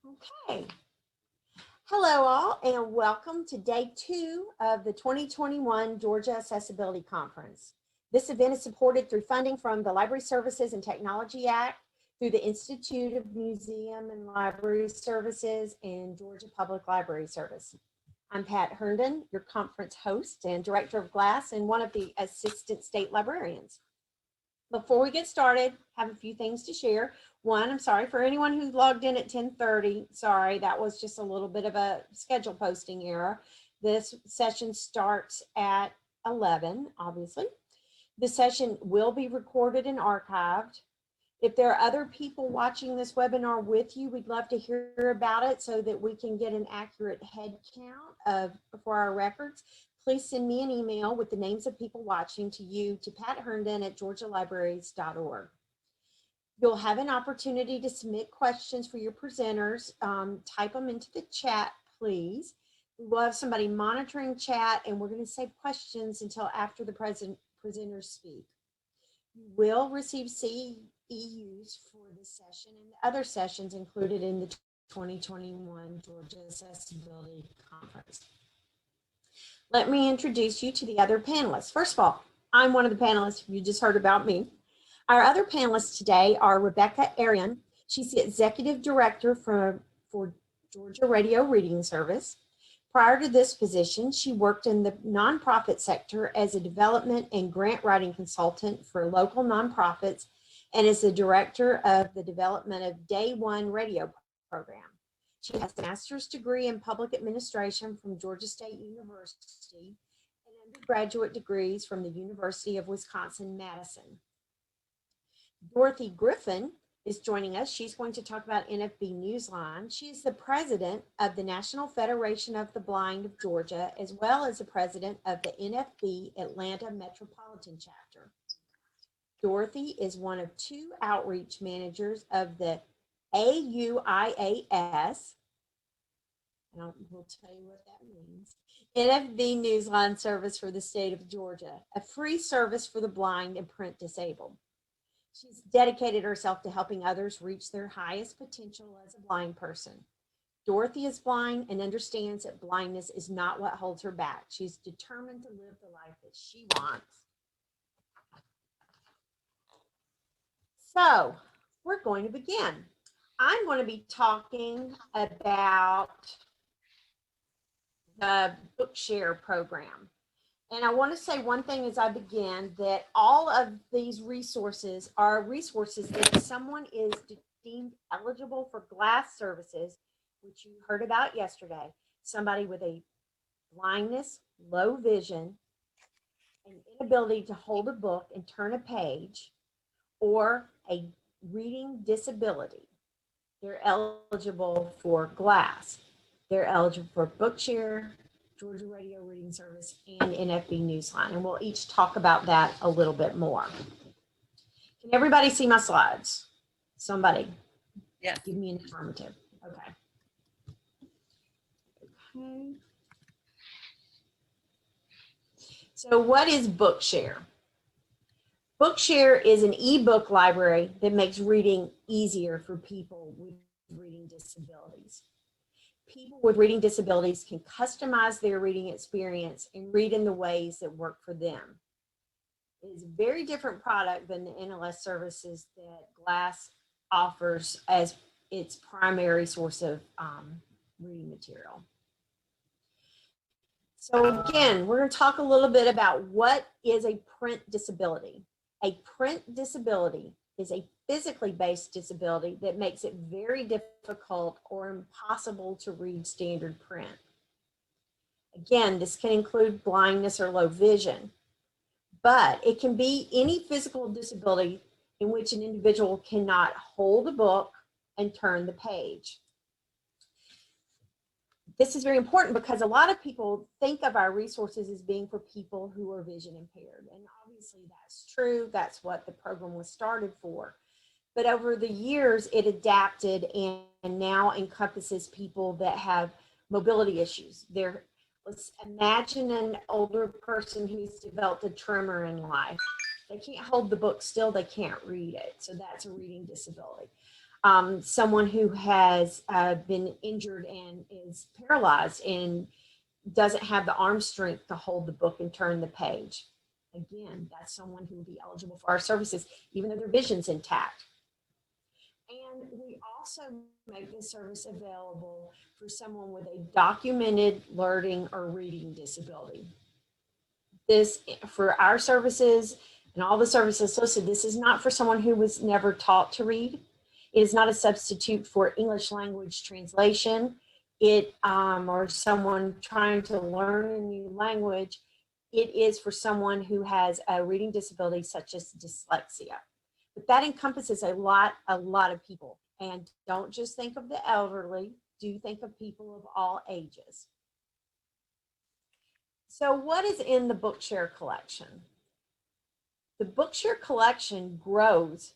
Okay. Hello all and welcome to day 2 of the 2021 Georgia Accessibility Conference. This event is supported through funding from the Library Services and Technology Act, through the Institute of Museum and Library Services and Georgia Public Library Service. I'm Pat Herndon, your conference host and director of GlaSS and one of the assistant state librarians. Before we get started, I have a few things to share. One, I'm sorry for anyone who logged in at 10:30. Sorry, that was just a little bit of a schedule posting error. This session starts at 11, obviously. The session will be recorded and archived. If there are other people watching this webinar with you, we'd love to hear about it so that we can get an accurate head count for our records. Please send me an email with the names of people watching to patherndon@georgialibraries.org. You'll have an opportunity to submit questions for your presenters. Type them into the chat, please. We'll have somebody monitoring chat, and we're going to save questions until after the presenters speak. You will receive CEUs for this session and the other sessions included in the 2021 Georgia Accessibility Conference. Let me introduce you to the other panelists. First of all, I'm one of the panelists. You just heard about me. Our other panelists today are Rebecca Arian. She's the Executive Director for Georgia Radio Reading Service. Prior to this position, she worked in the nonprofit sector as a development and grant writing consultant for local nonprofits and is the Director of the development of Day One radio program. She has a master's degree in public administration from Georgia State University and undergraduate degrees from the University of Wisconsin-Madison. Dorothy Griffin is joining us. She's going to talk about NFB Newsline. She is the president of the National Federation of the Blind of Georgia, as well as the president of the NFB Atlanta Metropolitan Chapter. Dorothy is one of 2 outreach managers of the AUIAS, and we'll tell you what that means, NFB Newsline service for the state of Georgia, a free service for the blind and print disabled. She's dedicated herself to helping others reach their highest potential as a blind person. Dorothy is blind and understands that blindness is not what holds her back. She's determined to live the life that she wants. So we're going to begin. I'm going to be talking about the Bookshare program. And I want to say one thing as I begin, that all of these resources are resources that if someone is deemed eligible for GlaSS services, which you heard about yesterday, somebody with a blindness, low vision, an inability to hold a book and turn a page, or a reading disability, they're eligible for GlaSS. They're eligible for Bookshare, Georgia Radio Reading Service, and NFB Newsline, and we'll each talk about that a little bit more. Can everybody see my slides? Somebody? Yes. Give me an affirmative. Okay. Okay. So what is Bookshare? Bookshare is an ebook library that makes reading easier for people with reading disabilities. People with reading disabilities can customize their reading experience and read in the ways that work for them. It is a very different product than the NLS services that GlaSS offers as its primary source of reading material. So again, we're going to talk a little bit about what is a print disability. A print disability is a physically based disability that makes it very difficult or impossible to read standard print. Again, this can include blindness or low vision, but it can be any physical disability in which an individual cannot hold a book and turn the page. This is very important because a lot of people think of our resources as being for people who are vision impaired. And obviously that's true. That's what the program was started for. But over the years, it adapted and now encompasses people that have mobility issues. Let's imagine an older person who's developed a tremor in life. They can't hold the book still, they can't read it. So that's a reading disability. someone who has been injured and is paralyzed and doesn't have the arm strength to hold the book and turn the page. Again, that's someone who will be eligible for our services, even though their vision's intact. And we also make this service available for someone with a documented learning or reading disability. This, for our services and all the services listed, this is not for someone who was never taught to read. It is not a substitute for English language translation. Or someone trying to learn a new language. It is for someone who has a reading disability such as dyslexia. But that encompasses a lot of people. And don't just think of the elderly, do think of people of all ages. So what is in the Bookshare collection? The Bookshare collection grows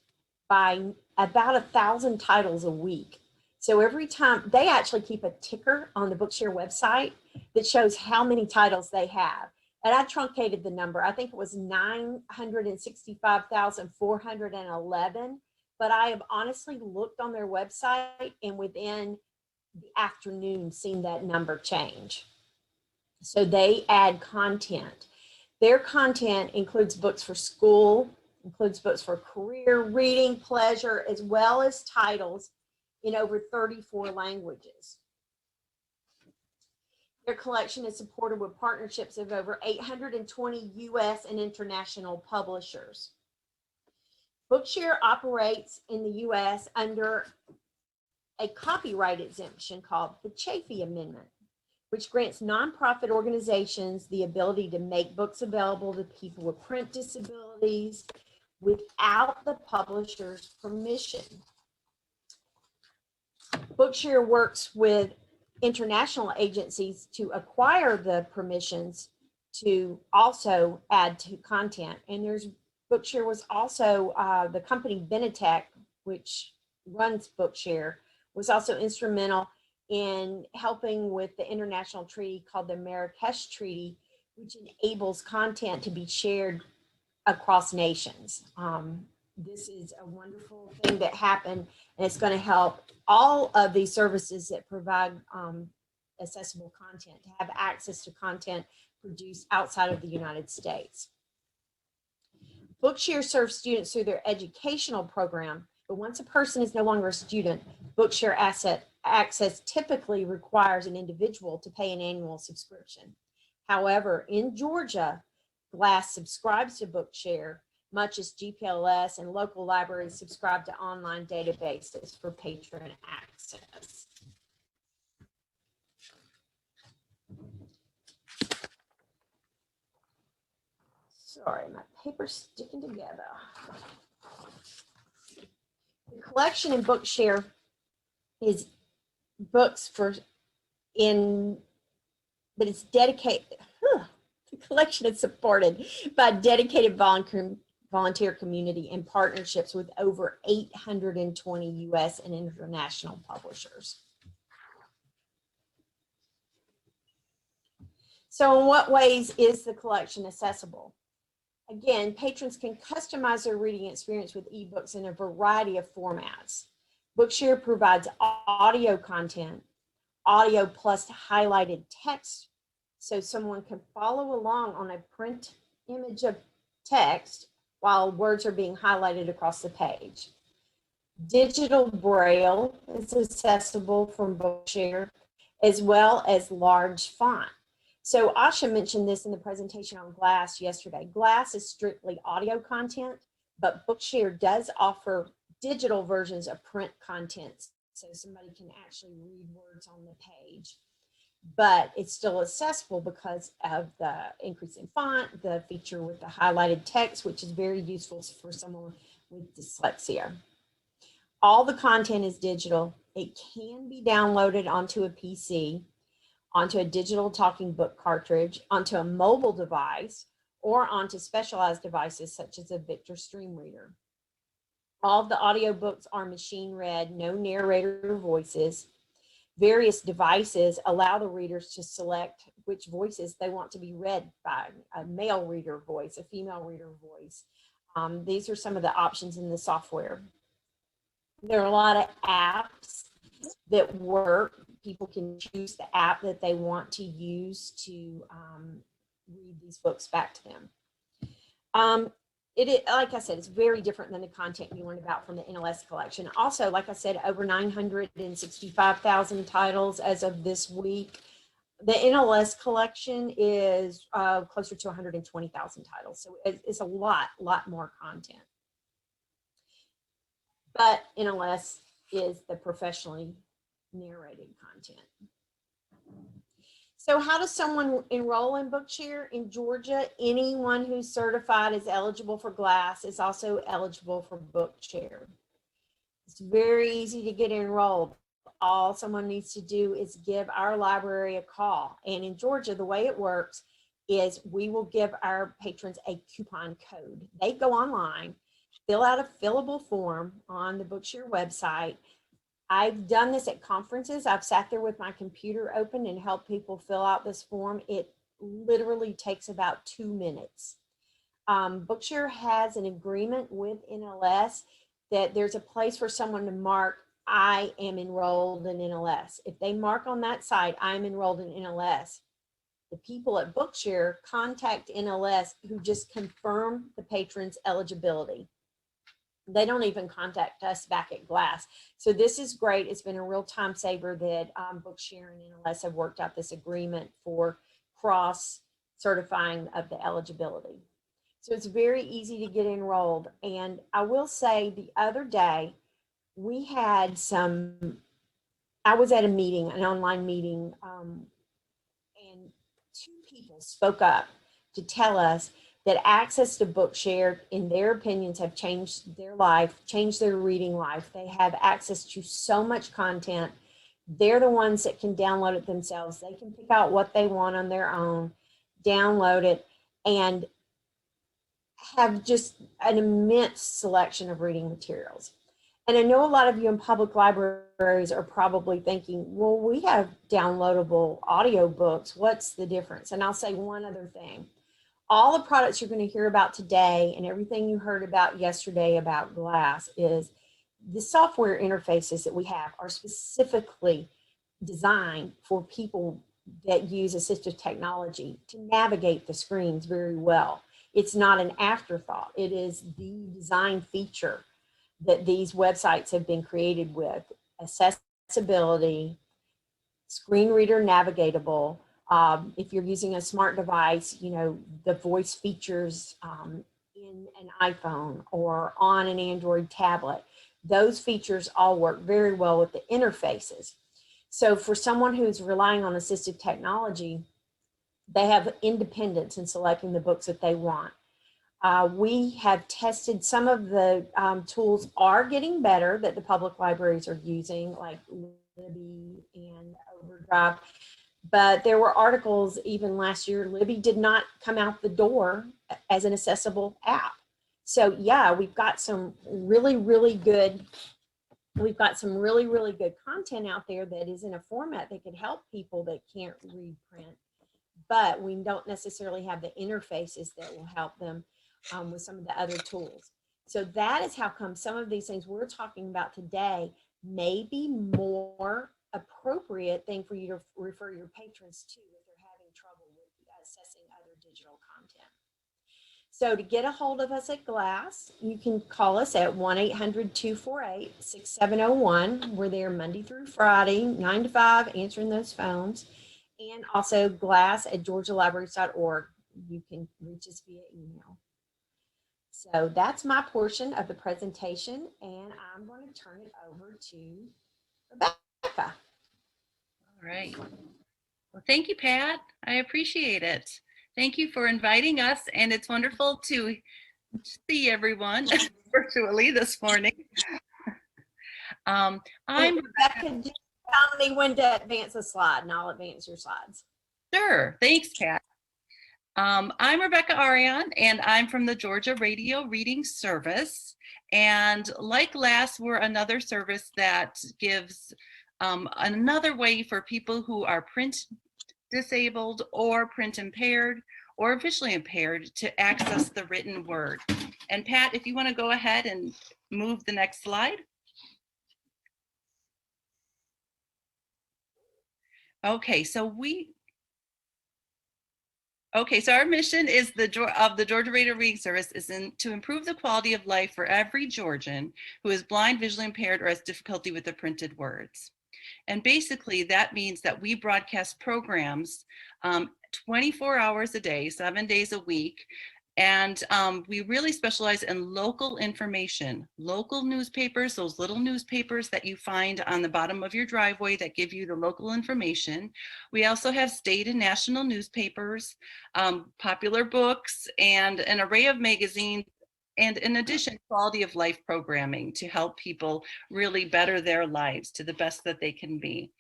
by about 1,000 titles a week. So every time, they actually keep a ticker on the Bookshare website that shows how many titles they have. And I truncated the number. I think it was 965,411. But I have honestly looked on their website and within the afternoon seen that number change. So they add content. Their content includes books for school, includes books for career, reading, pleasure, as well as titles in over 34 languages. Their collection is supported with partnerships of over 820 U.S. and international publishers. Bookshare operates in the U.S. under a copyright exemption called the Chafee Amendment, which grants nonprofit organizations the ability to make books available to people with print disabilities without the publisher's permission. Bookshare works with international agencies to acquire the permissions to also add to content. And Bookshare was also, the company Benetech, which runs Bookshare, was also instrumental in helping with the international treaty called the Marrakesh Treaty, which enables content to be shared across nations. This is a wonderful thing that happened, and it's going to help all of these services that provide accessible content to have access to content produced outside of the United States. Bookshare serves students through their educational program, but once a person is no longer a student, Bookshare access typically requires an individual to pay an annual subscription. However, in Georgia, GLASS subscribes to Bookshare, much as GPLS and local libraries subscribe to online databases for patron access. Sorry, my paper's sticking together. The collection in Bookshare is books but it's dedicated. The collection is supported by a dedicated volunteer community and partnerships with over 820 U.S. and international publishers. So in what ways is the collection accessible? Again, patrons can customize their reading experience with ebooks in a variety of formats. Bookshare provides audio content, audio plus highlighted text, so someone can follow along on a print image of text while words are being highlighted across the page. Digital Braille is accessible from Bookshare, as well as large font. So Asha mentioned this in the presentation on GLASS yesterday. GLASS is strictly audio content, but Bookshare does offer digital versions of print content, so somebody can actually read words on the page. But it's still accessible because of the increase in font, the feature with the highlighted text, which is very useful for someone with dyslexia. All the content is digital. It can be downloaded onto a PC, onto a digital talking book cartridge, onto a mobile device, or onto specialized devices such as a Victor Stream Reader. All of the audiobooks are machine read, no narrator voices. Various devices allow the readers to select which voices they want to be read by, a male reader voice, a female reader voice. These are some of the options in the software. There are a lot of apps that work. People can choose the app that they want to use to read these books back to them. Like I said, it's very different than the content you learned about from the NLS collection. Also, like I said, over 965,000 titles as of this week. The NLS collection is closer to 120,000 titles. So it's a lot more content. But NLS is the professionally narrated content. So how does someone enroll in Bookshare? In Georgia, anyone who's certified is eligible for GaRRS is also eligible for Bookshare. It's very easy to get enrolled. All someone needs to do is give our library a call. And in Georgia, the way it works is we will give our patrons a coupon code. They go online, fill out a fillable form on the Bookshare website. I've done this at conferences. I've sat there with my computer open and helped people fill out this form. It literally takes about 2 minutes. Bookshare has an agreement with NLS that there's a place for someone to mark, I am enrolled in NLS. If they mark on that site, I'm enrolled in NLS, the people at Bookshare contact NLS who just confirm the patron's eligibility. They don't even contact us back at GaRRS. So this is great. It's been a real time saver that Bookshare and NLS have worked out this agreement for cross certifying of the eligibility. So it's very easy to get enrolled. And I will say the other day, we had I was at a meeting, an online meeting, and 2 people spoke up to tell us that access to Bookshare, in their opinions, have changed their life, changed their reading life. They have access to so much content. They're the ones that can download it themselves. They can pick out what they want on their own, download it, and have just an immense selection of reading materials. And I know a lot of you in public libraries are probably thinking, well, we have downloadable audio books. What's the difference? And I'll say one other thing. All the products you're going to hear about today and everything you heard about yesterday about GaRRS is the software interfaces that we have are specifically designed for people that use assistive technology to navigate the screens very well. It's not an afterthought. It is the design feature that these websites have been created with: accessibility, screen reader navigatable. If you're using a smart device, you know, the voice features in an iPhone or on an Android tablet, those features all work very well with the interfaces. So for someone who's relying on assistive technology, they have independence in selecting the books that they want. We have tested some of the tools are getting better that the public libraries are using, like Libby and Overdrive. But there were articles even last year, Libby did not come out the door as an accessible app. So yeah, we've got some really good content out there that is in a format that could help people that can't read print, but we don't necessarily have the interfaces that will help them with some of the other tools. So that is how come some of these things we're talking about today may be more appropriate thing for you to refer your patrons to if they're having trouble with accessing other digital content. So to get a hold of us at GaRRS, you can call us at 1-800-248-6701. We're there Monday through Friday, 9 to 5, answering those phones. And also GaRRS@georgialibraries.org. You can reach us via email. So that's my portion of the presentation, and I'm going to turn it over to Rebecca. All right. Well, thank you, Pat. I appreciate it. Thank you for inviting us, and it's wonderful to see everyone virtually this morning. Rebecca, just tell me when to advance a slide, and I'll advance your slides. Sure. Thanks, Pat. I'm Rebecca Arion, and I'm from the Georgia Radio Reading Service. And like GaRRS, we're another service that gives another way for people who are print disabled or print impaired or visually impaired to access the written word. And Pat, if you want to go ahead and move the next slide. Okay, so our mission is of the Georgia Radio Reading Service is to improve the quality of life for every Georgian who is blind, visually impaired, or has difficulty with the printed words. And basically that means that we broadcast programs 24 hours a day, 7 days a week. And we really specialize in local information, local newspapers, those little newspapers that you find on the bottom of your driveway that give you the local information. We also have state and national newspapers, popular books, and an array of magazines. And in addition, quality of life programming to help people really better their lives to the best that they can be.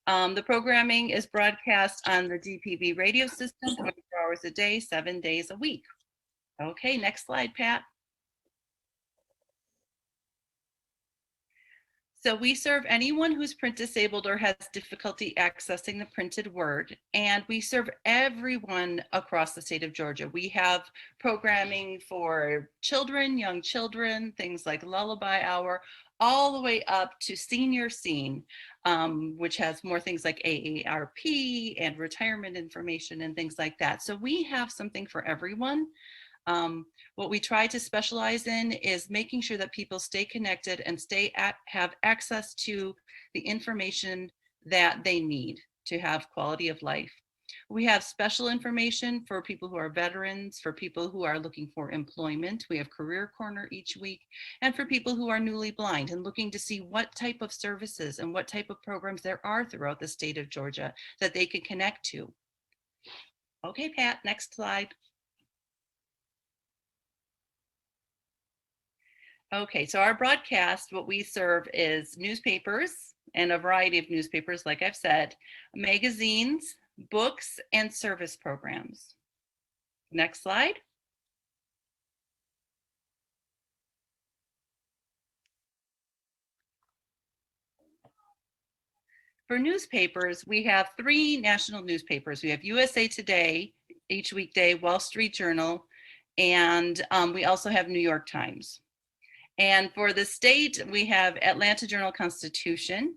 The programming is broadcast on the DPB radio system 24 hours a day, 7 days a week. Okay, next slide, Pat. So we serve anyone who's print disabled or has difficulty accessing the printed word, and we serve everyone across the state of Georgia. We have programming for children, young children, things like Lullaby Hour, all the way up to Senior Scene, which has more things like AARP and retirement information and things like that. So we have something for everyone. What we try to specialize in is making sure that people stay connected and have access to the information that they need to have quality of life. We have special information for people who are veterans, for people who are looking for employment. We have Career Corner each week, and for people who are newly blind and looking to see what type of services and what type of programs there are throughout the state of Georgia that they can connect to. Okay, Pat, next slide. Okay, so our broadcast, what we serve is newspapers and a variety of newspapers, like I've said, magazines, books, and service programs. Next slide. For newspapers, we have 3 national newspapers. We have USA Today each weekday, Wall Street Journal, and we also have New York Times. And for the state, we have Atlanta Journal-Constitution.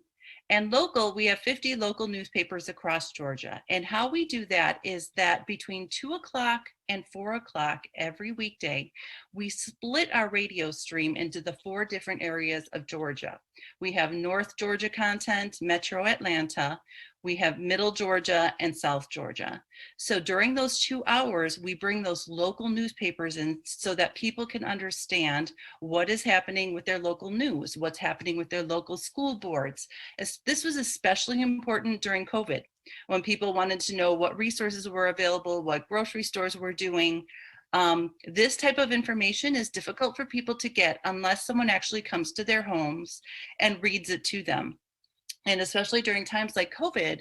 And local, we have 50 local newspapers across Georgia. And how we do that is that between 2 o'clock and 4 o'clock every weekday, we split our radio stream into the 4 different areas of Georgia. We have North Georgia content, Metro Atlanta, we have Middle Georgia and South Georgia. So during those 2 hours, we bring those local newspapers in so that people can understand what is happening with their local news, what's happening with their local school boards. This was especially important during COVID, when people wanted to know what resources were available, what grocery stores were doing. This type of information is difficult for people to get unless someone actually comes to their homes and reads it to them. And especially during times like COVID,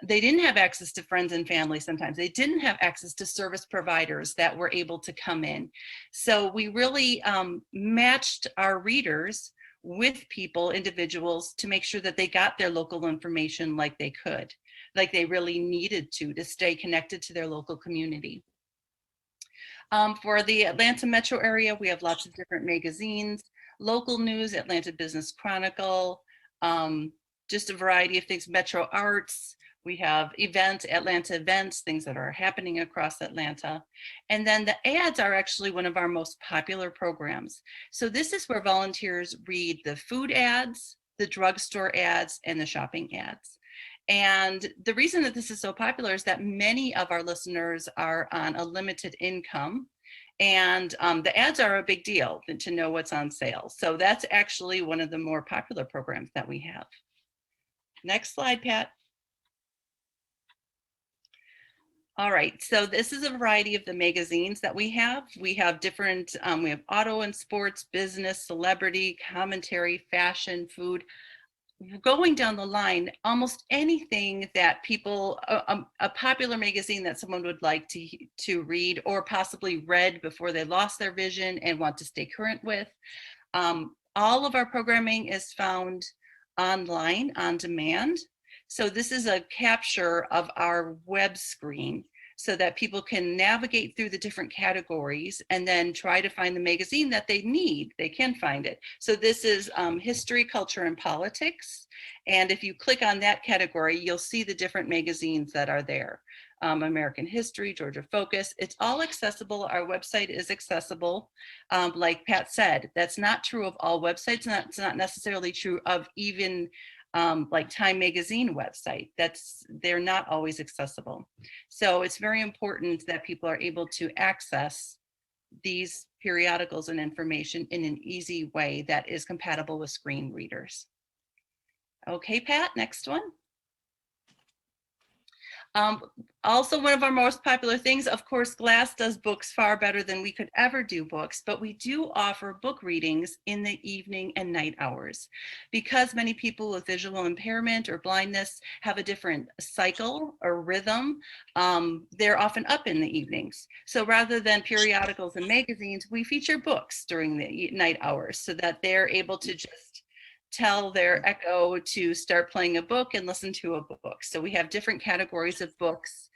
they didn't have access to friends and family sometimes. They didn't have access to service providers that were able to come in. So we really matched our readers with people, individuals, to make sure that they got their local information like they could, like they really needed to stay connected to their local community. For the Atlanta metro area, we have lots of different magazines, local news, Atlanta Business Chronicle, just a variety of things, Metro Arts. We have Atlanta events, things that are happening across Atlanta. And then the ads are actually one of our most popular programs. So this is where volunteers read the food ads, the drugstore ads, and the shopping ads. And the reason that this is so popular is that many of our listeners are on a limited income, and the ads are a big deal to know what's on sale. So that's actually one of the more popular programs that we have. Next slide, Pat. All right, so this is a variety of the magazines that we have. We have different, we have auto and sports, business, celebrity, commentary, fashion, food. Going down the line, almost anything that people, a popular magazine that someone would like to read or possibly read before they lost their vision and want to stay current with. All of our programming is found online on demand. So this is a capture of our web screen. so that people can navigate through the different categories and then try to find the magazine that they need. They can find it. So this is history, culture, and politics. And if you click on that category, you'll see the different magazines that are there. American History, Georgia Focus, it's all accessible. Our website is accessible. Like Pat said, that's not true of all websites. It's not necessarily true of even like Time Magazine website. They're not always accessible. So it's very important that people are able to access these periodicals and information in an easy way that is compatible with screen readers. Okay, Pat, next one. Also, one of our most popular things, of course, Glass does books far better than we could ever do books, but we do offer book readings in the evening and night hours. Because many people with visual impairment or blindness have a different cycle or rhythm, they're often up in the evenings. So rather than periodicals and magazines, we feature books during the night hours so that they're able to just tell their Echo to start playing a book and listen to a book. So we have different categories of books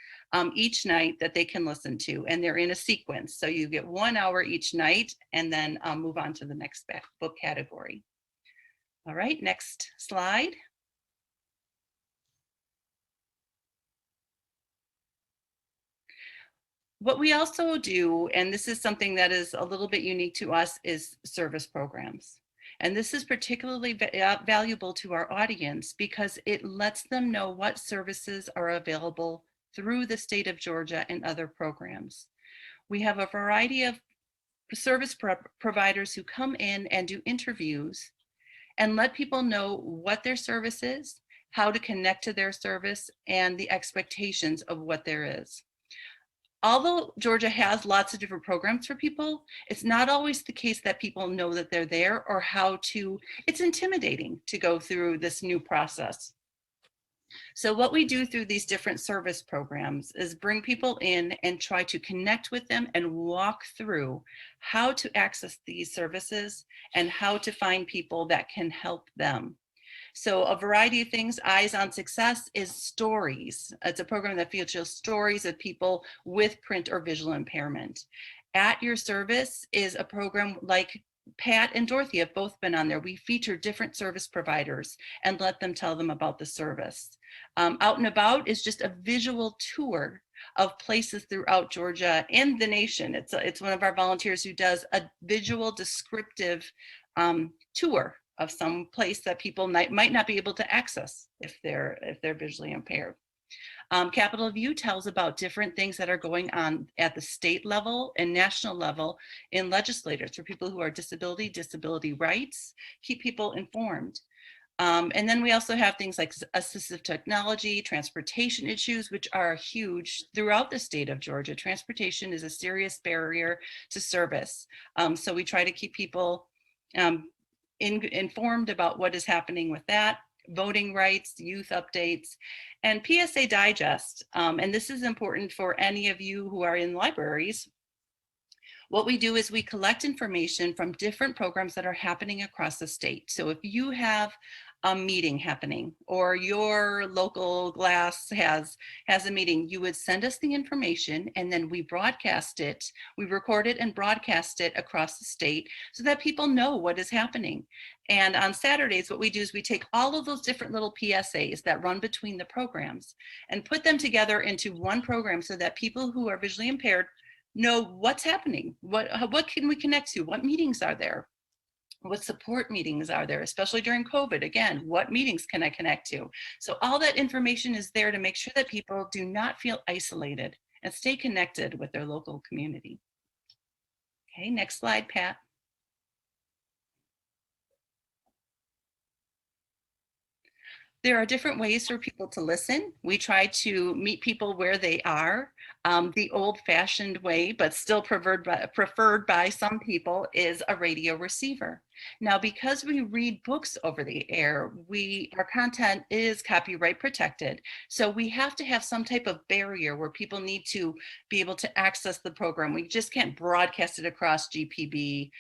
each night that they can listen to, and they're in a sequence. So you get 1 hour each night and then move on to the next book category. All right, next slide. What we also do, and this is something that is a little bit unique to us, is service programs. And this is particularly valuable to our audience because it lets them know what services are available through the state of Georgia and other programs. We have a variety of service providers who come in and do interviews and let people know what their service is, how to connect to their service, and the expectations of what there is. Although Georgia has lots of different programs for people, it's not always the case that people know that they're there or how to, it's intimidating to go through this new process. So what we do through these different service programs is bring people in and try to connect with them and walk through how to access these services and how to find people that can help them. So a variety of things. Eyes on Success is stories. It's a program that features stories of people with print or visual impairment. At Your Service is a program like Pat and Dorothy have both been on there. We feature different service providers and let them tell them about the service. Out and About is just a visual tour of places throughout Georgia and the nation. It's one of our volunteers who does a visual descriptive tour of some place that people might not be able to access if they're visually impaired. Capitol View tells about different things that are going on at the state level and national level in legislators for people who are disability rights, keep people informed. And then we also have things like assistive technology, transportation issues, which are huge throughout the state of Georgia. Transportation is a serious barrier to service. So we try to keep people informed about what is happening with that, voting rights, youth updates, and PSA Digest. And this is important for any of you who are in libraries. What we do is we collect information from different programs that are happening across the state. So if you have a meeting happening or your local Glass has a meeting, you would send us the information and then we broadcast it. We record it and broadcast it across the state so that people know what is happening. And on Saturdays, what we do is we take all of those different little PSAs that run between the programs and put them together into one program so that people who are visually impaired know what's happening, what can we connect to, what meetings are there, what support meetings are there, especially during COVID. Again, what meetings can I connect to? So all that information is there to make sure that people do not feel isolated and stay connected with their local community. Okay, next slide, Pat. There are different ways for people to listen. We try to meet people where they are. The old-fashioned way, but still preferred by some people, is a radio receiver. Now, because we read books over the air, our content is copyright protected. So we have to have some type of barrier where people need to be able to access the program. We just can't broadcast it across GPB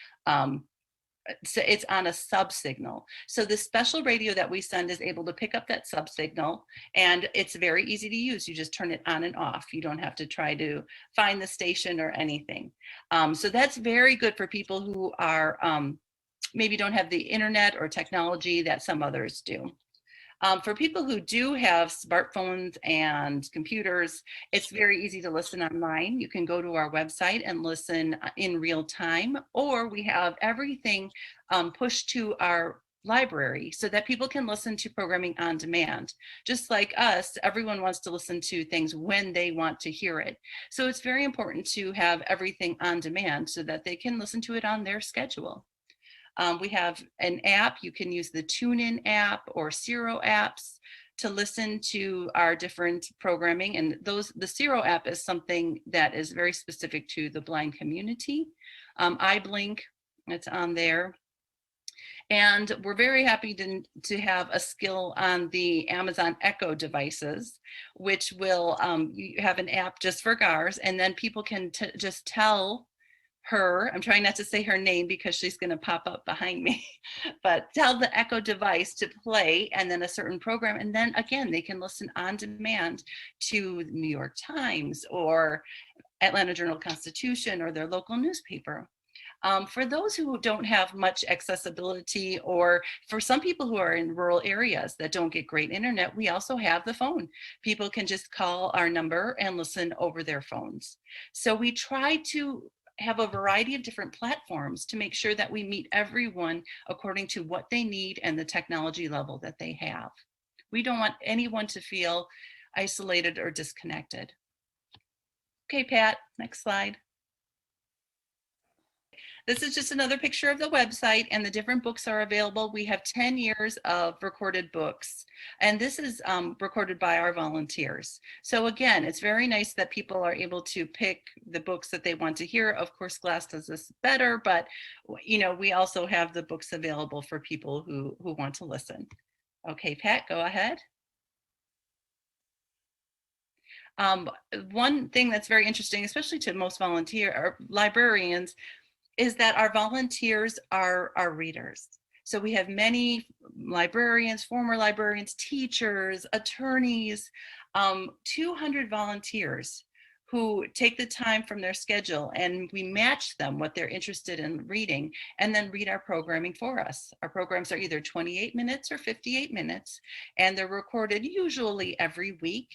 so it's on a subsignal. So the special radio that we send is able to pick up that subsignal, and it's very easy to use. You just turn it on and off. You don't have to try to find the station or anything. So that's very good for people who are maybe don't have the internet or technology that some others do. For people who do have smartphones and computers, it's very easy to listen online. You can go to our website and listen in real time, or we have everything pushed to our library so that people can listen to programming on demand. Just like us, everyone wants to listen to things when they want to hear it. So it's very important to have everything on demand so that they can listen to it on their schedule. We have an app. You can use the TuneIn app or Zero apps to listen to our different programming. And the Zero app is something that is very specific to the blind community. iBlink, it's on there. And we're very happy to have a skill on the Amazon Echo devices, which will you have an app just for GaRRS, and then people can just tell her, I'm trying not to say her name because she's going to pop up behind me, but tell the Echo device to play and then a certain program. And then again, they can listen on demand to New York Times or Atlanta Journal-Constitution or their local newspaper. For those who don't have much accessibility, or for some people who are in rural areas that don't get great internet, we also have the phone. People can just call our number and listen over their phones. So we try to have a variety of different platforms to make sure that we meet everyone according to what they need and the technology level that they have. We don't want anyone to feel isolated or disconnected. Okay, Pat, next slide. This is just another picture of the website, and the different books are available. We have 10 years of recorded books, and this is recorded by our volunteers. So again, it's very nice that people are able to pick the books that they want to hear. Of course, Glass does this better, but you know, we also have the books available for people who want to listen. Okay, Pat, go ahead. One thing that's very interesting, especially to most volunteer or librarians, is that our volunteers are our readers. So we have many librarians, former librarians, teachers, attorneys, 200 volunteers who take the time from their schedule, and we match them what they're interested in reading and then read our programming for us. Our programs are either 28 minutes or 58 minutes, and they're recorded usually every week.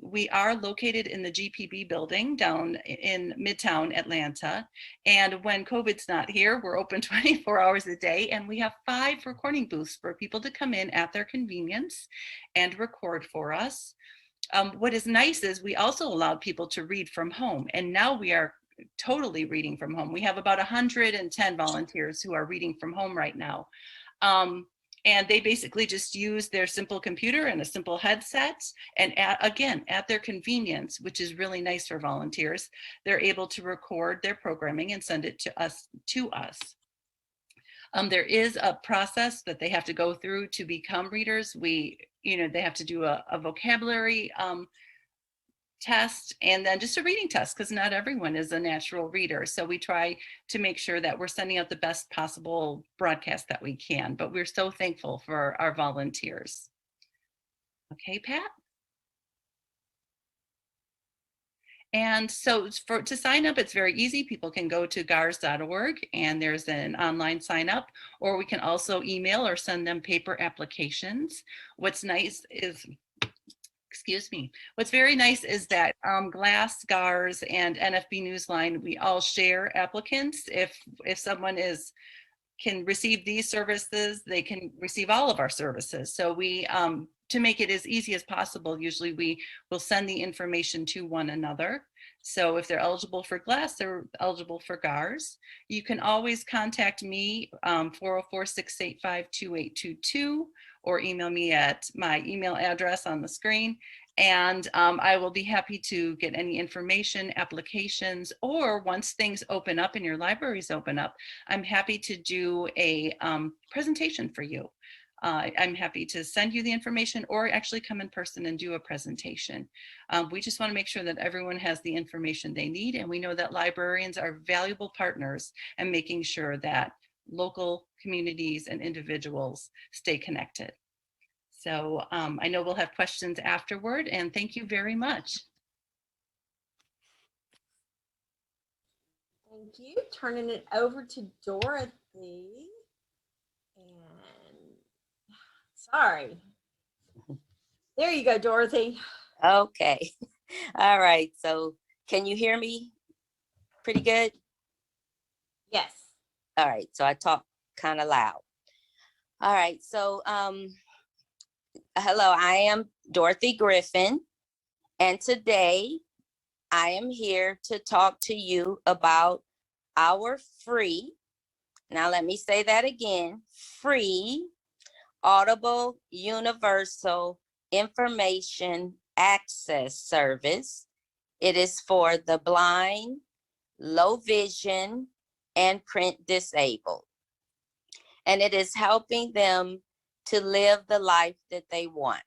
We are located in the GPB building down in Midtown Atlanta. And when COVID's not here, we're open 24 hours a day, and we have 5 recording booths for people to come in at their convenience and record for us. What is nice is we also allowed people to read from home, and now we are totally reading from home. We have about 110 volunteers who are reading from home right now. And they basically just use their simple computer and a simple headset, and again, at their convenience, which is really nice for volunteers, they're able to record their programming and send it to us. There is a process that they have to go through to become readers. They have to do a vocabulary test, and then just a reading test, because not everyone is a natural reader. So we try to make sure that we're sending out the best possible broadcast that we can, but we're so thankful for our volunteers. Okay, Pat? And so to sign up, it's very easy. People can go to garrs.org and there's an online sign up, or we can also email or send them paper applications. What's nice is, excuse me. What's very nice is that Glass, GaRRS, and NFB Newsline, we all share applicants. If someone can receive these services, they can receive all of our services. So we, to make it as easy as possible, usually we will send the information to one another. So if they're eligible for Glass, they're eligible for GaRRS. You can always contact me, 404-685-2822, or email me at my email address on the screen. And I will be happy to get any information, applications, or once things open up and your libraries open up, I'm happy to do a presentation for you. I'm happy to send you the information or actually come in person and do a presentation. We just want to make sure that everyone has the information they need, and we know that librarians are valuable partners in making sure that local communities and individuals stay connected. So I know we'll have questions afterward, and thank you very much. Thank you. Turning it over to Dorothy. And sorry. There you go, Dorothy. Okay. All right. So can you hear me pretty good? Yes. All right. So I talk kind of loud. All right. So hello, I am Dorothy Griffin, and today I am here to talk to you about our free, now let me say that again, free Audible Universal Information Access Service. It is for the blind, low vision, and print disabled. And it is helping them to live the life that they want.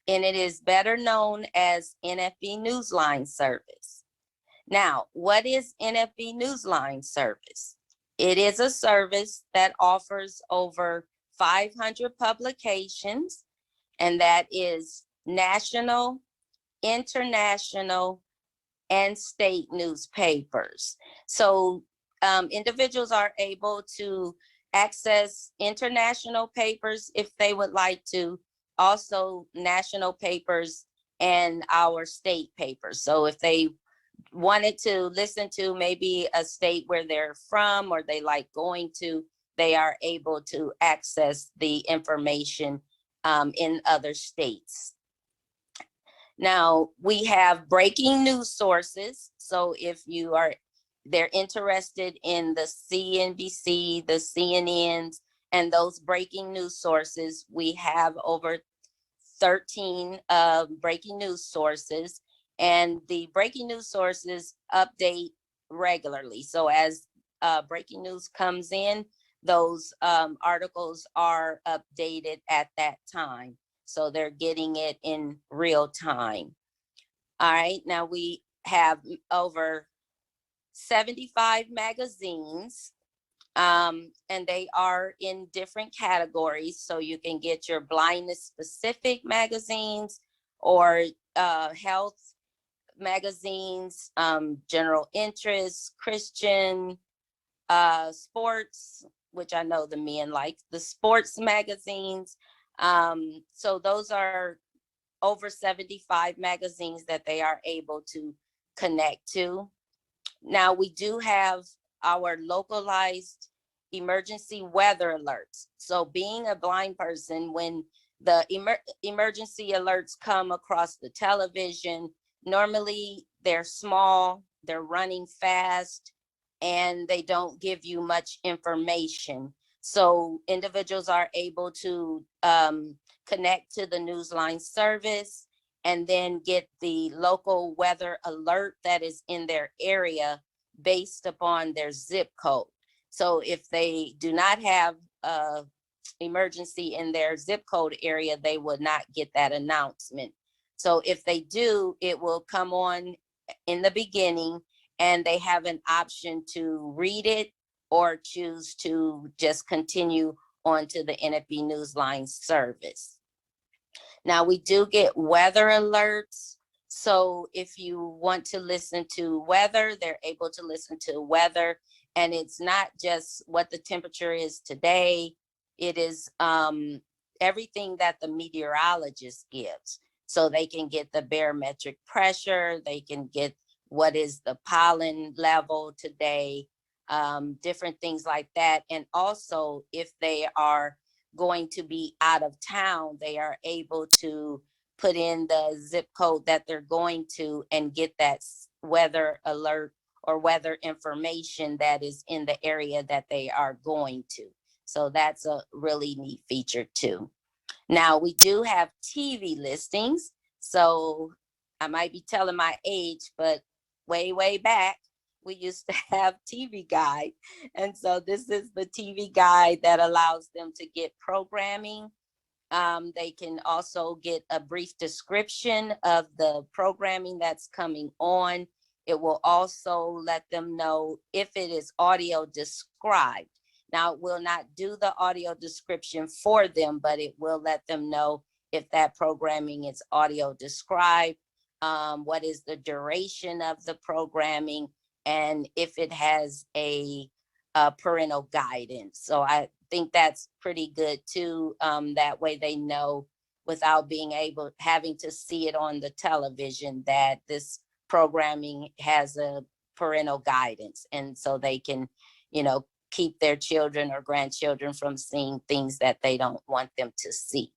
And it is better known as NFB Newsline service. Now, what is NFB Newsline service? It is a service that offers over 500 publications, and that is national, international, and state newspapers. So individuals are able to access international papers if they would like to, also national papers and our state papers. So if they wanted to listen to maybe a state where they're from or they like going to, they are able to access the information in other states. Now, we have breaking news sources. So if they're interested in the CNBC, the CNNs, and those breaking news sources, we have over 13 breaking news sources, and the breaking news sources update regularly. So as breaking news comes in, those articles are updated at that time. So they're getting it in real time. All right, now we have over 75 magazines, and they are in different categories. So you can get your blindness specific magazines or health magazines, general interest, Christian, sports, which I know the men like, the sports magazines. So those are over 75 magazines that they are able to connect to. Now we do have our localized emergency weather alerts. So being a blind person, when the emergency alerts come across the television, normally they're small, they're running fast, and they don't give you much information. So individuals are able to connect to the Newsline service and then get the local weather alert that is in their area based upon their zip code. So if they do not have emergency in their zip code area, they will not get that announcement. So if they do, it will come on in the beginning, and they have an option to read it or choose to just continue on to the NFB Newsline service. Now we do get weather alerts. So if you want to listen to weather, they're able to listen to weather. And it's not just what the temperature is today. It is everything that the meteorologist gives. So they can get the barometric pressure, they can get what is the pollen level today, different things like that. And also if they are going to be out of town, they are able to put in the zip code that they're going to and get that weather alert or weather information that is in the area that they are going to. So that's a really neat feature too. Now we do have TV listings. So I might be telling my age, but way back, we used to have TV Guide. And so this is the TV Guide that allows them to get programming. They can also get a brief description of the programming that's coming on. It will also let them know if it is audio described. Now, it will not do the audio description for them, but it will let them know if that programming is audio described, what is the duration of the programming, and if it has a parental guidance. So I think that's pretty good too. That way they know without having to see it on the television that this programming has a parental guidance. And so they can, keep their children or grandchildren from seeing things that they don't want them to see.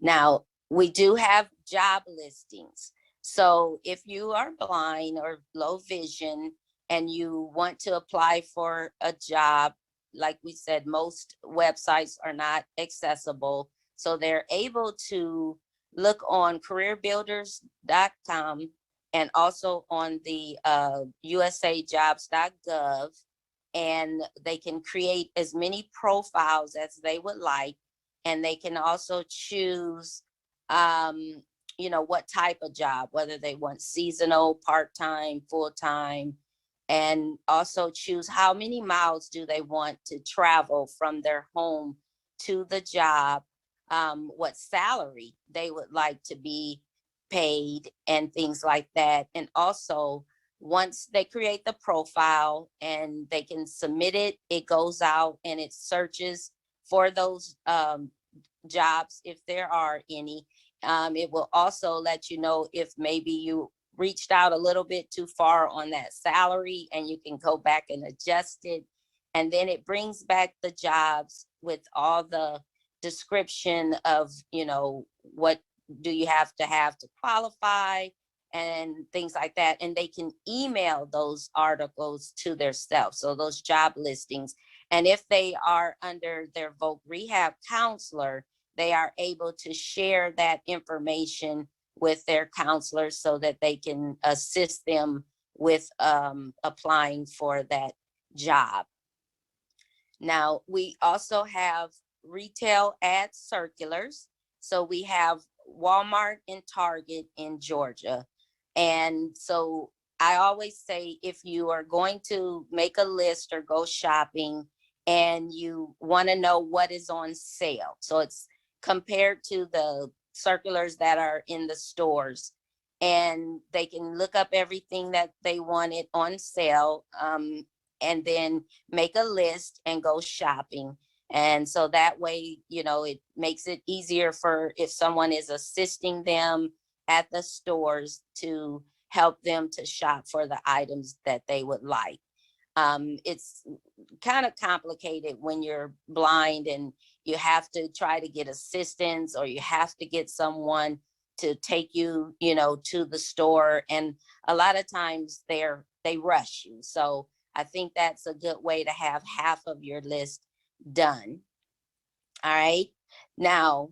Now, we do have job listings. So if you are blind or low vision and you want to apply for a job, like we said, most websites are not accessible. So they're able to look on careerbuilders.com and also on the usajobs.gov, and they can create as many profiles as they would like. And they can also choose, what type of job, whether they want seasonal, part-time, full-time, and also choose how many miles do they want to travel from their home to the job, what salary they would like to be paid, and things like that. And also, once they create the profile and they can submit it, it goes out and it searches for those jobs, if there are any. It will also let you know if maybe you reached out a little bit too far on that salary, and you can go back and adjust it. And then it brings back the jobs with all the description of, what do you have to qualify and things like that. And they can email those articles to themselves, so those job listings. And if they are under their Voc Rehab counselor, they are able to share that information with their counselors so that they can assist them with applying for that job. Now, we also have retail ad circulars. So we have Walmart and Target in Georgia. And so I always say, if you are going to make a list or go shopping and you want to know what is on sale, so it's compared to the circulars that are in the stores, and they can look up everything that they wanted on sale, and then make a list and go shopping. And so that way, it makes it easier for if someone is assisting them at the stores to help them to shop for the items that they would like. It's kind of complicated when you're blind and you have to try to get assistance, or you have to get someone to take you, to the store. And a lot of times they rush you. So I think that's a good way to have half of your list done. All right. Now,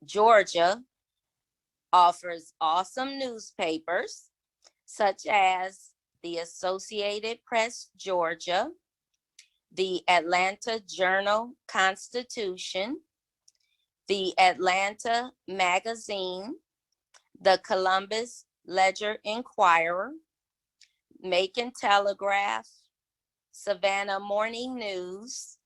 Georgia offers awesome newspapers such as the Associated Press Georgia, the Atlanta Journal-Constitution, the Atlanta Magazine, the Columbus Ledger-Inquirer, Macon Telegraph, Savannah Morning News,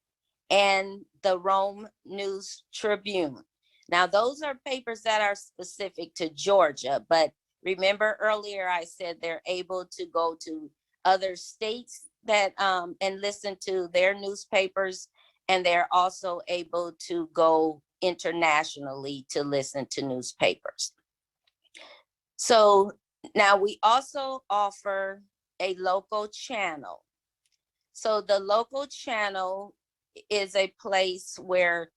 and the Rome News Tribune. Now, those are papers that are specific to Georgia, but remember earlier I said they're able to go to other states that and listen to their newspapers, and they're also able to go internationally to listen to newspapers. So now we also offer a local channel. So the local channel is a place where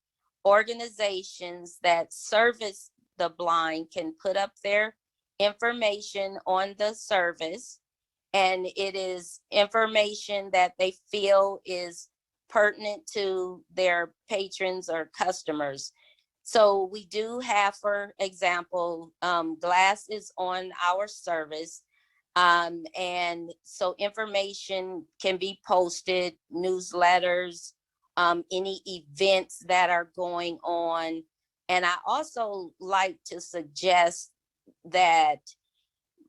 organizations that service the blind can put up their information on the service, and it is information that they feel is pertinent to their patrons or customers. So we do have, for example, glass is on our service. And so information can be posted, newsletters, any events that are going on. And I also like to suggest that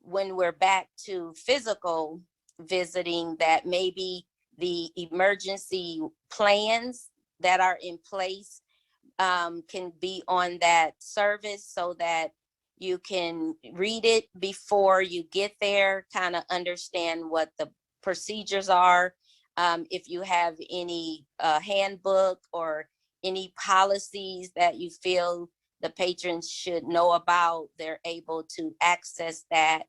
when we're back to physical visiting, that maybe the emergency plans that are in place can be on that service, so that you can read it before you get there, kind of understand what the procedures are. If you have any handbook or any policies that you feel the patrons should know about, they're able to access that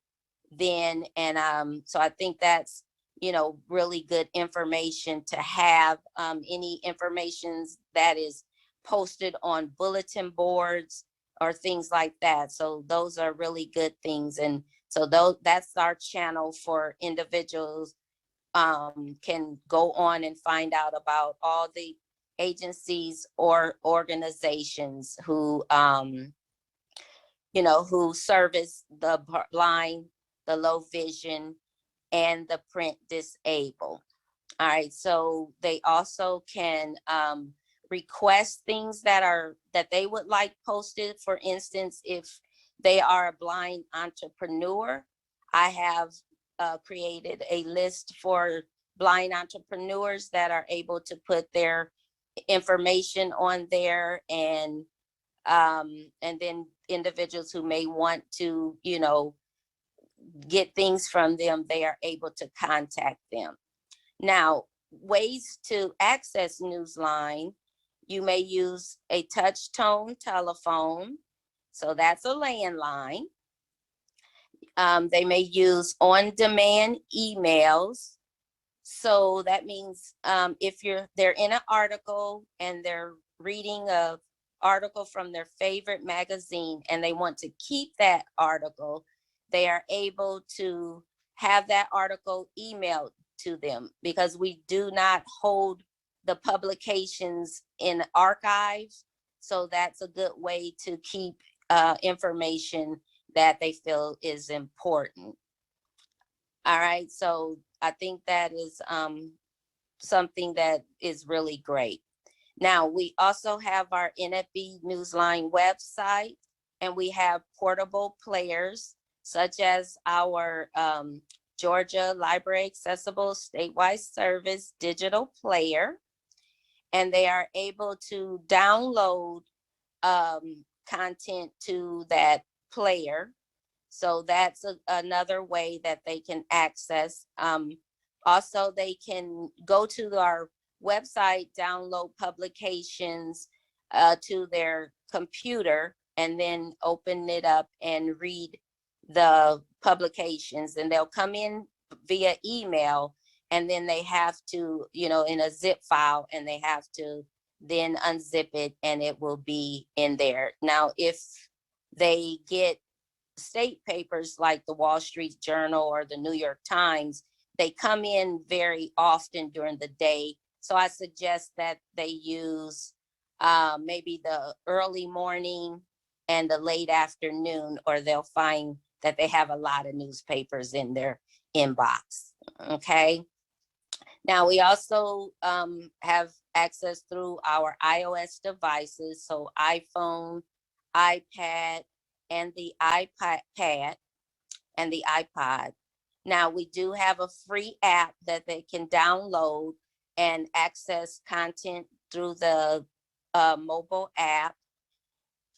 then. And so I think that's, really good information to have. Any information that is posted on bulletin boards or things like that. So those are really good things. And so that's our channel for individuals can go on and find out about all the agencies or organizations who who service the blind, the low vision, and the print disabled. All right, so they also can request things that they would like posted. For instance, if they are a blind entrepreneur, I have created a list for blind entrepreneurs that are able to put their information on there, and then individuals who may want to, get things from them, they are able to contact them. Now, ways to access Newsline: you may use a touch tone telephone, so that's a landline. They may use on-demand emails. So that means if they're in an article and they're reading a article from their favorite magazine and they want to keep that article, they are able to have that article emailed to them, because we do not hold the publications in archives. So that's a good way to keep information that they feel is important. All right, so I think that is something that is really great. Now, we also have our NFB Newsline website, and we have portable players such as our Georgia Library Accessible Statewide Service digital player, and they are able to download content to that player. So that's another way that they can access. Also, they can go to our website, download publications to their computer, and then open it up and read the publications. And they'll come in via email, and then they have to, in a zip file, and they have to then unzip it, and it will be in there. Now, if they get state papers like the Wall Street Journal or the New York Times, they come in very often during the day. So I suggest that they use maybe the early morning and the late afternoon, or they'll find that they have a lot of newspapers in their inbox. Okay. Now, we also have access through our iOS devices, so iPhone, iPad, and the iPad and the iPod. Now, we do have a free app that they can download and access content through the mobile app.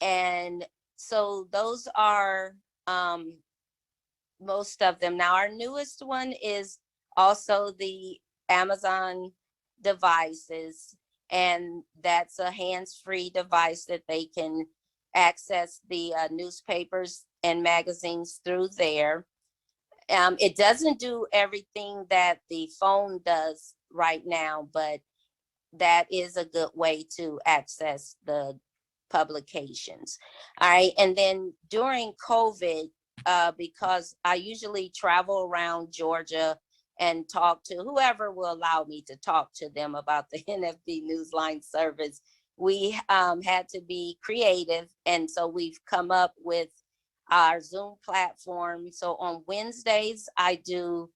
And so those are most of them. Now, our newest one is also the Amazon devices, and that's a hands-free device that they can access the newspapers and magazines through there. It doesn't do everything that the phone does right now, but that is a good way to access the publications. All right, and then during COVID, because I usually travel around Georgia and talk to whoever will allow me to talk to them about the NFB Newsline service, we had to be creative. And so we've come up with our Zoom platform. So on Wednesdays, I do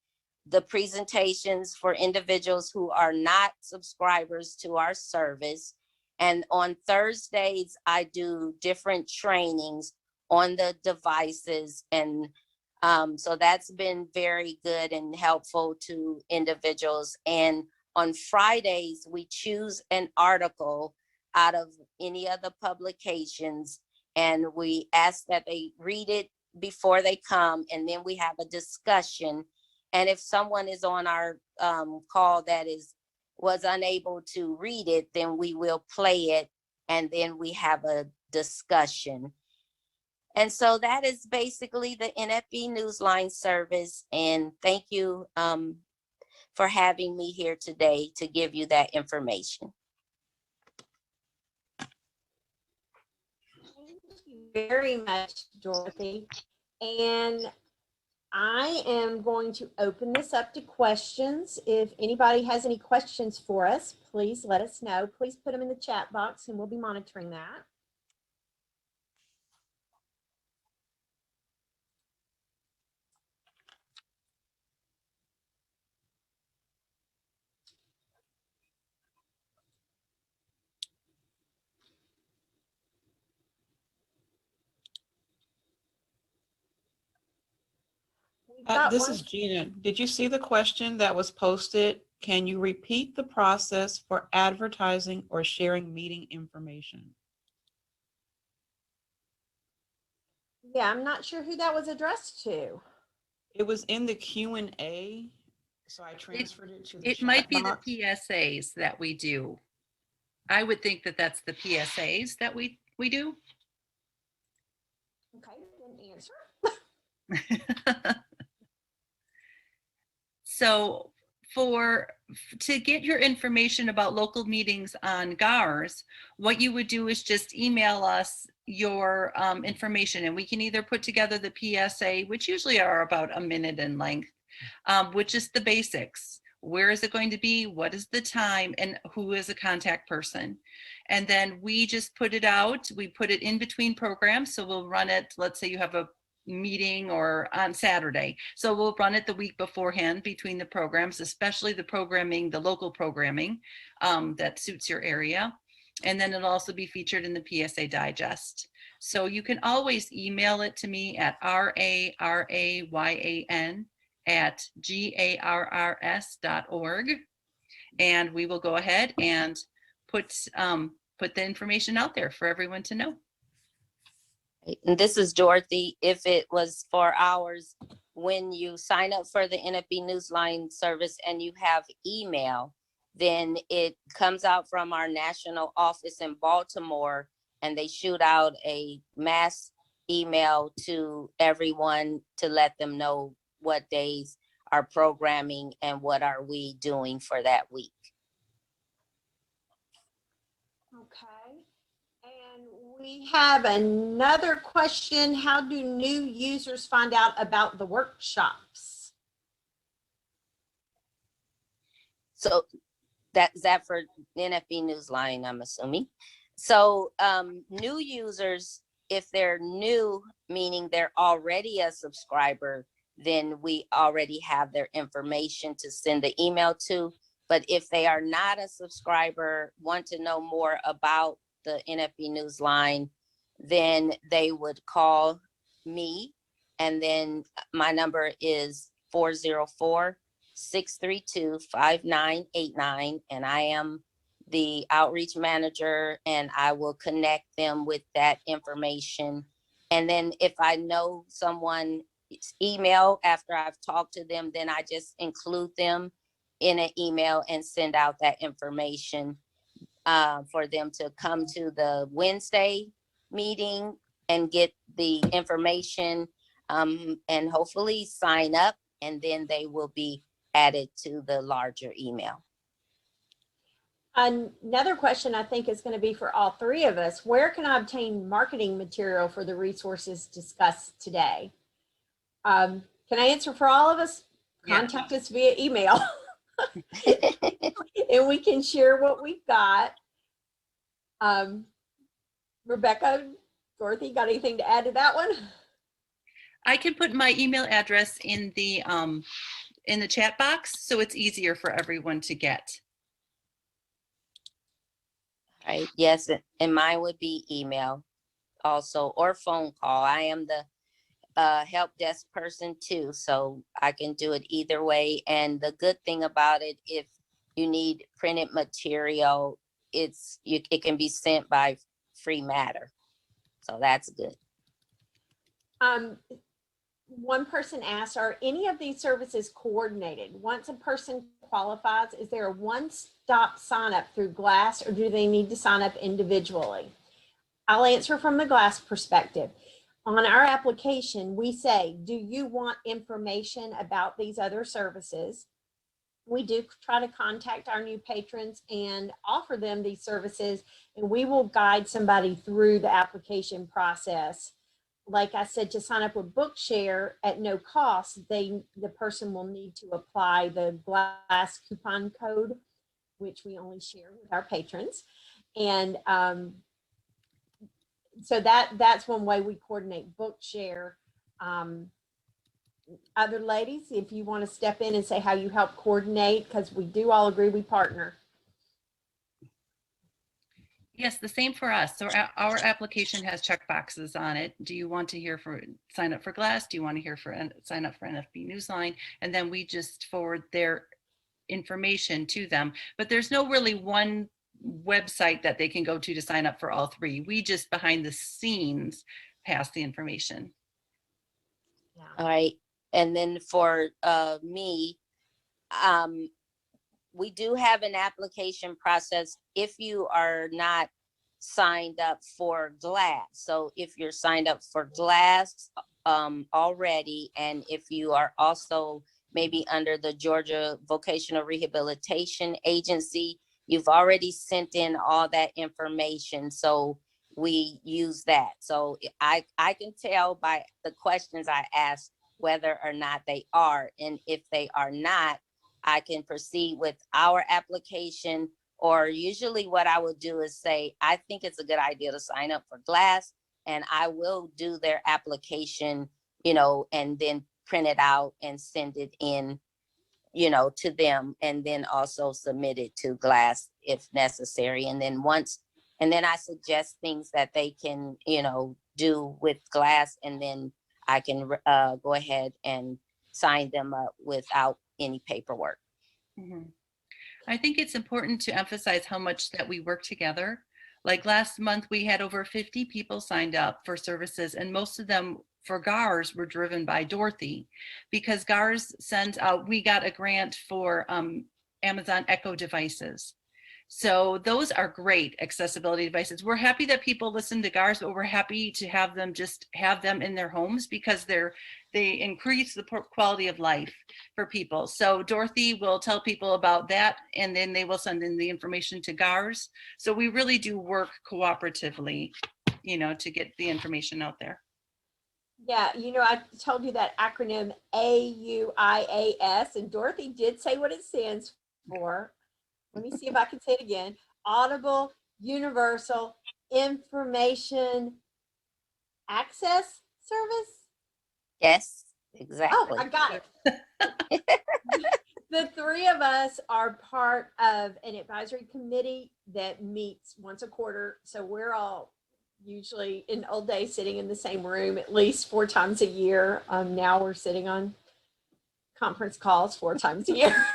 the presentations for individuals who are not subscribers to our service. And on Thursdays, I do different trainings on the devices. And so that's been very good and helpful to individuals. And On Fridays, we choose an article out of any of the publications, and we ask that they read it before they come, and then we have a discussion. And if someone is on our call that was unable to read it, then we will play it, and then we have a discussion. And so that is basically the NFB Newsline service. And thank you for having me here today to give you that information. Thank you very much, Dorothy. And I am going to open this up to questions. If anybody has any questions for us, please let us know. Please put them in the chat box and we'll be monitoring that. We've got This one. is Gina. Did you see the question that was posted? Can you repeat the process for advertising or sharing meeting information? Yeah, I'm not sure who that was addressed to. It was in the Q&A, so I transferred it to the It chat might be the box. PSAs that we do. I would think that that's the PSAs that we do. Okay, didn't answer. So to get your information about local meetings on GaRRS, what you would do is just email us your information, and we can either put together the PSA, which usually are about a minute in length, which is the basics. Where is it going to be? What is the time? And who is a contact person? And then we just put it out. We put it in between programs. So we'll run it, let's say you have a meeting or on Saturday. So we'll run it the week beforehand between the programs, especially the programming, the local programming that suits your area. And then it'll also be featured in the PSA Digest. So you can always email it to me at RARAYAN@GARRS.org. And we will go ahead and put the information out there for everyone to know. And this is Dorothy. If it was for hours, when you sign up for the NFB Newsline service and you have email, then it comes out from our national office in Baltimore, and they shoot out a mass email to everyone to let them know what days are programming and what are we doing for that week. Okay. And we have another question. How do new users find out about the workshops? So is that for NFB Newsline, I'm assuming. So new users, if they're new, meaning they're already a subscriber, then we already have their information to send the email to. But if they are not a subscriber, want to know more about the NFB Newsline, then they would call me. And then my number is 404-632-5989. And I am the outreach manager, and I will connect them with that information. And then if I know someone's email after I've talked to them, then I just include them in an email and send out that information for them to come to the Wednesday meeting and get the information and hopefully sign up, and then they will be added to the larger email. Another question I think is going to be for all three of us. Where can I obtain marketing material for the resources discussed today? Can I answer for all of us? Contact us via email. And we can share what we've got. Rebecca, Dorothy, got anything to add to that one? I can put my email address in the chat box, so it's easier for everyone to get. Right. Yes, and mine would be email also, or phone call. I am the help desk person too, so I can do it either way. And the good thing about it, if you need printed material, it can be sent by free matter. So that's good. One person asked, are any of these services coordinated? Once a person qualifies, is there a one-stop sign up through GlaSS, or do they need to sign up individually? I'll answer from the GlaSS perspective. On our application, we say, do you want information about these other services? We do try to contact our new patrons and offer them these services, and we will guide somebody through the application process. Like I said, to sign up with Bookshare at no cost, the person will need to apply the GlaSS coupon code, which we only share with our patrons. And so that's one way we coordinate Bookshare. Other ladies, if you want to step in and say how you help coordinate, because we do all agree we partner. Yes, the same for us. So our application has check boxes on it. Do you want to sign up for GlaSS? Do you want to sign up for NFB Newsline? And then we just forward their information to them. But there's no really one website that they can go to sign up for all three. We just behind the scenes pass the information. Yeah. All right. And then for me, we do have an application process if you are not signed up for GlaSS. So if you're signed up for GlaSS already, and if you are also maybe under the Georgia Vocational Rehabilitation Agency, you've already sent in all that information. So we use that. So I can tell by the questions I ask whether or not they are. And if they are not, I can proceed with our application, or usually what I would do is say, I think it's a good idea to sign up for GlaSS, and I will do their application, and then print it out and send it in, to them, and then also submit it to GlaSS if necessary. And then I suggest things that they can, do with GlaSS, and then I can go ahead and sign them up without any paperwork. Mm-hmm. I think it's important to emphasize how much that we work together. Like last month, we had over 50 people signed up for services, and most of them for GaRRS were driven by Dorothy, because GaRRS sends out, we got a grant for Amazon Echo devices. So those are great accessibility devices. We're happy that people listen to GaRRS, but we're happy to have them in their homes, because they increase the quality of life for people. So Dorothy will tell people about that, and then they will send in the information to GaRRS. So we really do work cooperatively, to get the information out there. Yeah, I told you that acronym AUIAS, and Dorothy did say what it stands for. Let me see if I can say it again. Audible Universal Information Access Service. Yes, exactly. Oh, I got it. The three of us are part of an advisory committee that meets once a quarter. So we're all usually in old days sitting in the same room at least 4 times a year. Now we're sitting on conference calls 4 times a year.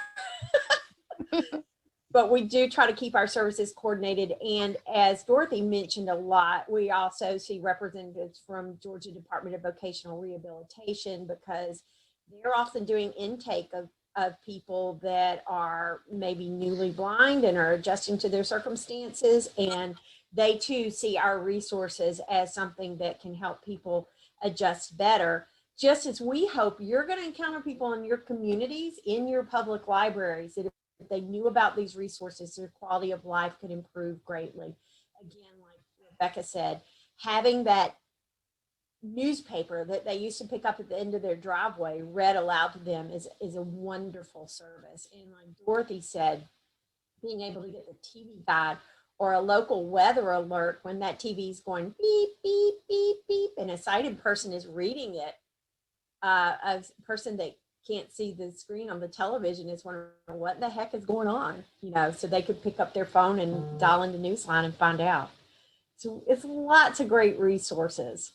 But we do try to keep our services coordinated. And as Dorothy mentioned a lot, we also see representatives from Georgia Department of Vocational Rehabilitation, because they're often doing intake of people that are maybe newly blind and are adjusting to their circumstances. And they too see our resources as something that can help people adjust better. Just as we hope you're going to encounter people in your communities, in your public libraries, that if they knew about these resources, their quality of life could improve greatly. Again, like Rebecca said, having that newspaper that they used to pick up at the end of their driveway read aloud to them is a wonderful service. And like Dorothy said, being able to get the TV guide or a local weather alert when that TV is going beep, beep, beep, beep, and a sighted person is reading it, a person that can't see the screen on the television is wondering what the heck is going on, so they could pick up their phone and dial into Newsline and find out. So it's lots of great resources.